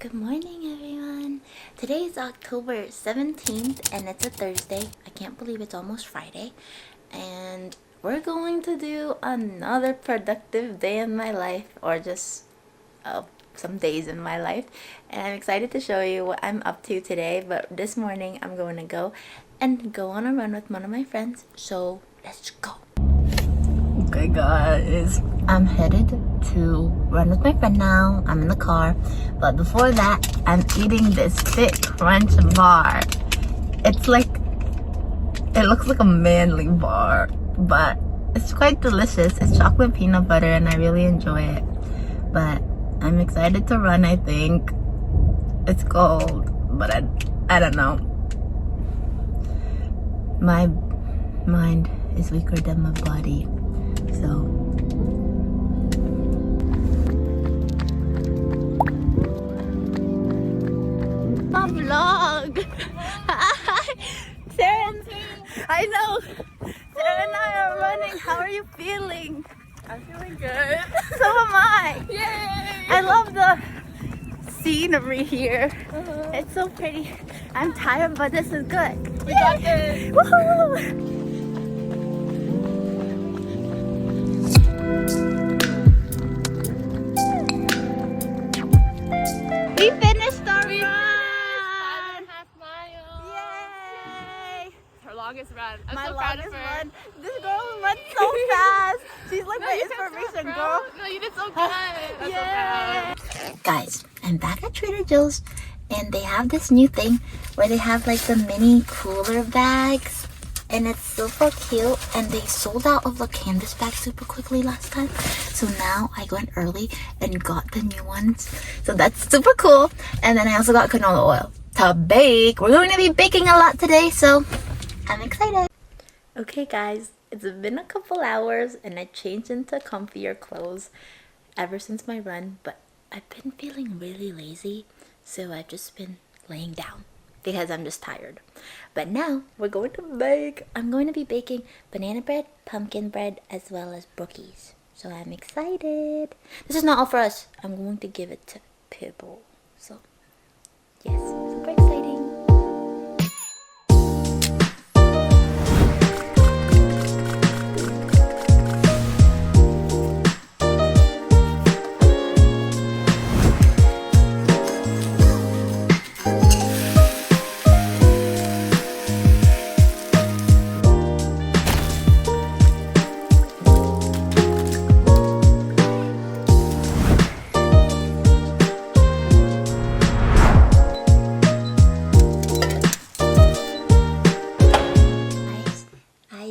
Good morning, everyone. Today is October 17th and it's a Thursday. I can't believe it's almost Friday. And we're going to do another productive day in my life, or just some days in my life. And I'm excited to show you what I'm up to today. But this morning I'm going to go on a run with one of my friends. So let's go. Okay guys, I'm headed to run with my friend now. I'm in the car, but before that I'm eating this thick crunch bar. It looks like a manly bar, but it's quite delicious. It's chocolate peanut butter and I really enjoy it. But I'm excited to run. I think it's cold, but I don't know. My mind is weaker than my body. So my vlog. Hi, Sarah. I know. Sarah and I are running. How are you feeling? I'm feeling good. So am I. Yay! I love the scenery here. It's so pretty. I'm tired, but this is good. We got this. Woohoo! We finished our run! 5.5 miles. Yay! Her longest run. I'm My so proud longest of her. run. This girl runs so fast. She's like my you did so inspiration, well, girl. No, you did so good. I'm so Yay! proud. Guys, I'm back at Trader Joe's and they have this new thing where they have like the mini cooler bags. And it's super cute, and they sold out of the canvas bag super quickly last time. So now I went early and got the new ones. So that's super cool. And then I also got canola oil to bake. We're going to be baking a lot today, so I'm excited. Okay guys, it's been a couple hours and I changed into comfier clothes ever since my run. But I've been feeling really lazy, so I've just been laying down because I'm just tired. But now we're going to bake. I'm going to be baking banana bread, pumpkin bread, as well as brookies. So I'm excited. This is not all for us. I'm going to give it to people. So yes, super exciting.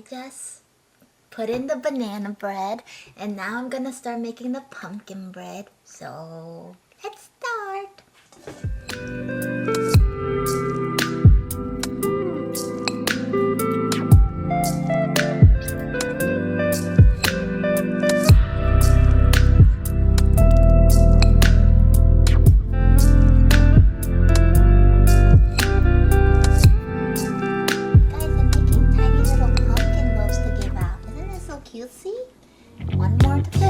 Just put in the banana bread and now I'm gonna start making the pumpkin bread. So let's start. See? One more to fill.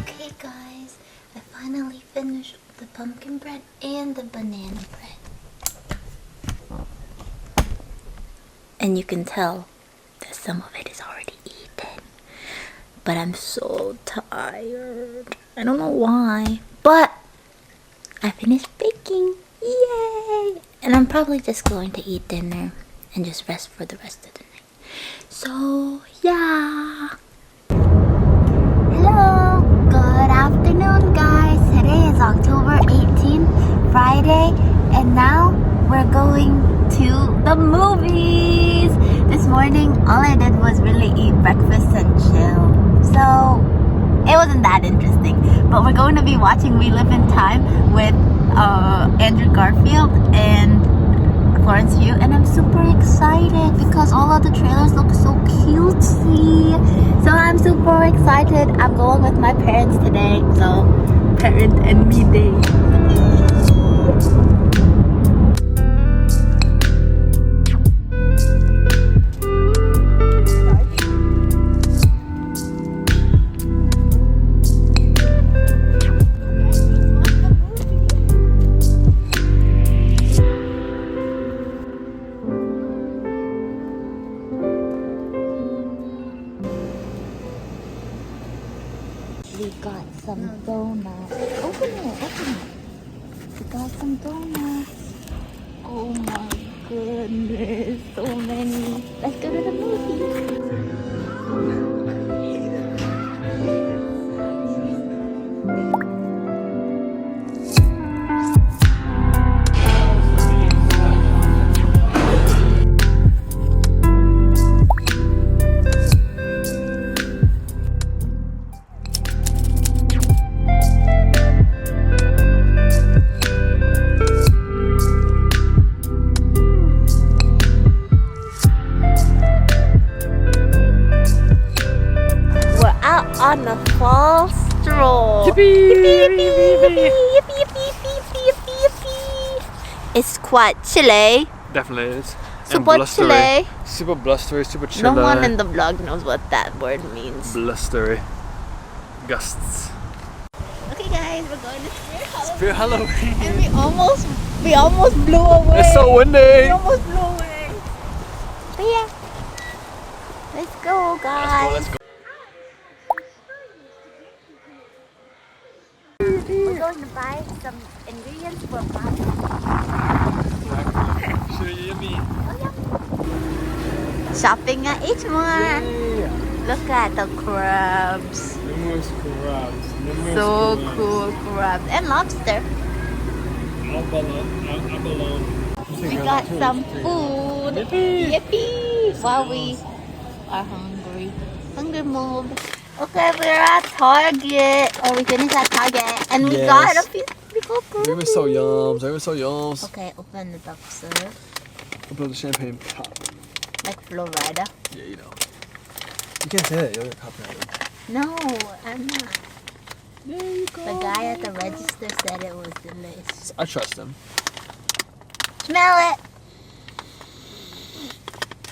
Okay guys, I finally finished the pumpkin bread and the banana bread. And you can tell that some of it is already eaten. But I'm so tired. I don't know why. But I finished baking. Yay! And I'm probably just going to eat dinner and just rest for the rest of the night. So, yeah. Hello. Good afternoon, guys. Today is October 18th, Friday. And now we're going to the movies. This morning all I did was really eat breakfast and chill, so it wasn't that interesting. But we're going to be watching We Live in Time with Andrew Garfield and Florence view, and I'm super excited because all of the trailers look so cutesy. So I'm super excited. I'm going with my parents today. So parent and me day. We got some donuts. Open it. We got some donuts. Oh my goodness, so many. Let's go to the movie. On the fall stroll. Yippee! Yippee! It's quite chilly. Definitely is. Super chilly. Super blustery, super chilly. No one in the vlog knows what that word means. Blustery. Gusts. Okay guys, we're going to Spirit Halloween. and we almost blew away. It's so windy. We almost blew away. But yeah. Let's go guys. Let's go. We're going to buy some ingredients for pasta. Shopping at H-Mart. Look at the crabs. Numerous crabs. So cool crabs. And lobster. We got some food. Yippee! While we are hungry. Hungry mob. Okay, we're at Target. Oh, we finished at Target. And we got a piece of food. They were so yums. Okay, open it up, sir. Open the champagne top. Like Florida. Yeah, you know. You can't say that. You'll get copyrighted. No, I'm not. There you go. The guy at the register said it was delicious. I trust him. Smell it!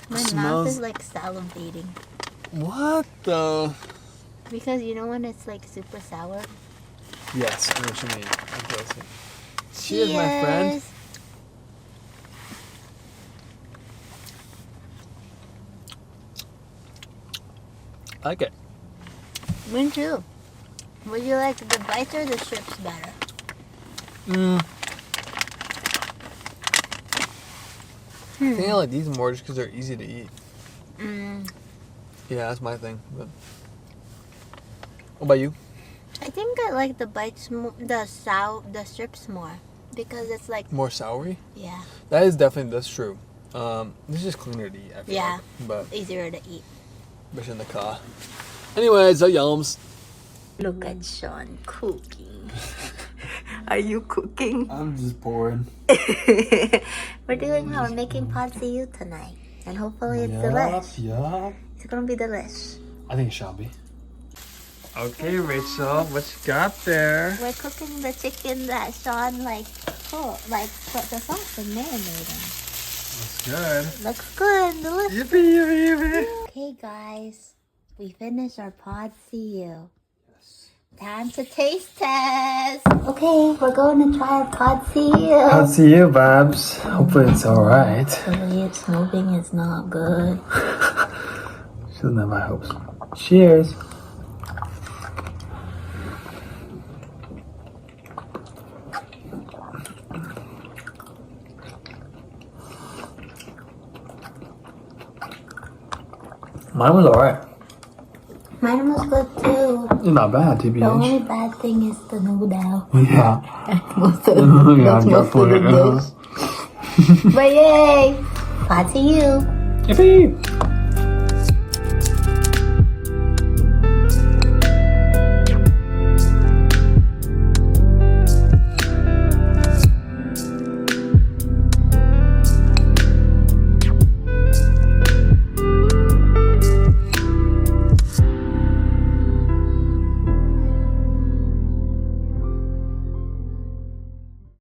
My mouth Smells- is like salivating. What the? Because you know when it's like super sour? Yes, I know what you mean. I'm guilty. Cheers, my friend. I like it. Me too. Would you like the bites or the strips better? I think I like these more just because they're easy to eat. Yeah, that's my thing. But what about you? I think I like the bites, the strips more because it's like More soury? yeah, That's true. This is just cleaner to eat, I feel Yeah. like. But easier to eat. especially in the car. Anyways, the yums. Look at Sean cooking. Are you cooking? I'm just bored. We're making pad see you tonight, and hopefully it's delish. Yeah. It's gonna be delish. I think it shall be. Okay, Rachel, what you got there? We're cooking the chicken that Sean put the sauce and marinating. Looks good. Looks good, delicious. Yippee. Okay, guys, we finished our pod see you. Time to taste test. Okay, we're going to try our pod see you. I'll see you, Babs. Hopefully it's alright. The way it's moving is not good. She doesn't have high hopes. Cheers. Mine was alright. Mine was good too. It's not bad, The TBH. only bad thing is the noodle. Yeah. That's most of Yeah, the dish. But yay! Pod see you. Yippee!